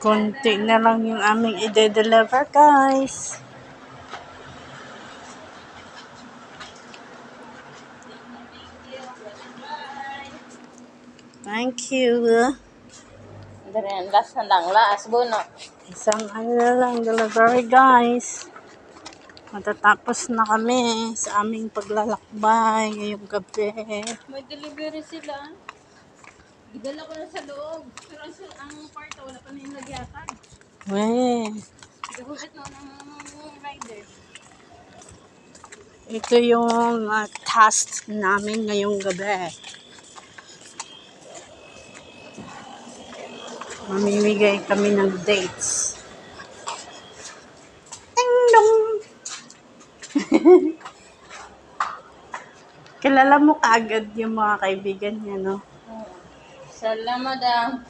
Konti na lang yung aming i-deliver, guys. Thank you. Dari last na lang, last buno. Isang ano na lang delivery, guys. Matatapos na kami sa aming paglalakbay ngayong gabi. May delivery sila. Gidala ko na sa loob. Pero ang kwarto, wala pa na yung lagyatan. Weh. Gagulit na ng rider. Ito yung task namin ngayong gabi. Mamimigay kami ng dates. Ding dong! Kilala mo kaagad yung mga kaibigan niya, no? Salam, madam.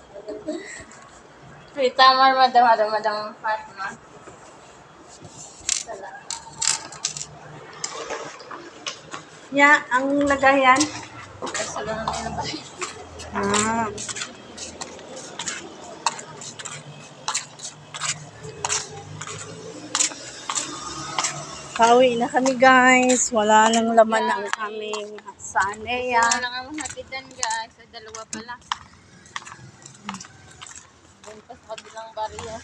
Tamar, madam Fatma. Salam. Ya, ang lagayan. Salam nila ba? Ah. Pauwi na kami, guys. Wala nang laman ng aming saneya. Wala lang ang hatidan, guys. Sa dalawa pala. Doon pa sa kabilang barya.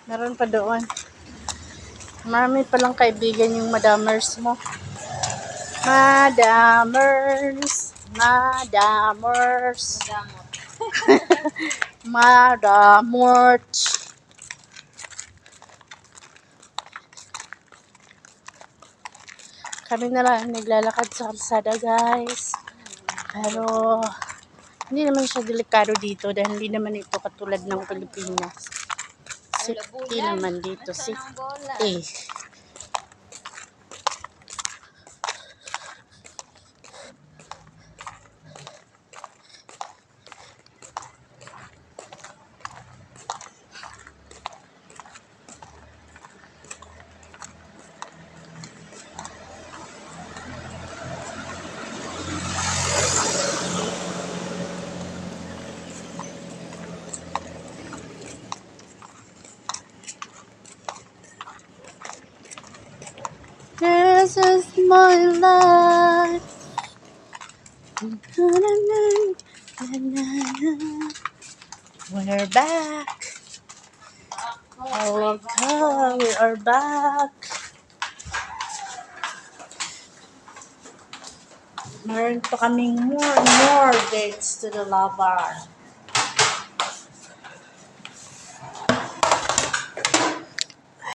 Meron pa doon. Marami palang kaibigan yung madamers mo. Madamers. Madamot. Madamort. Kami na lang naglalakad sa kalsada, guys. Pero hindi naman siya delikado dito dahil hindi naman ito katulad ng Pilipinas. Safety naman dito. Safety. This is my life. We're back. Oh, God, we are back. Meron pa kaming more dates to the lava.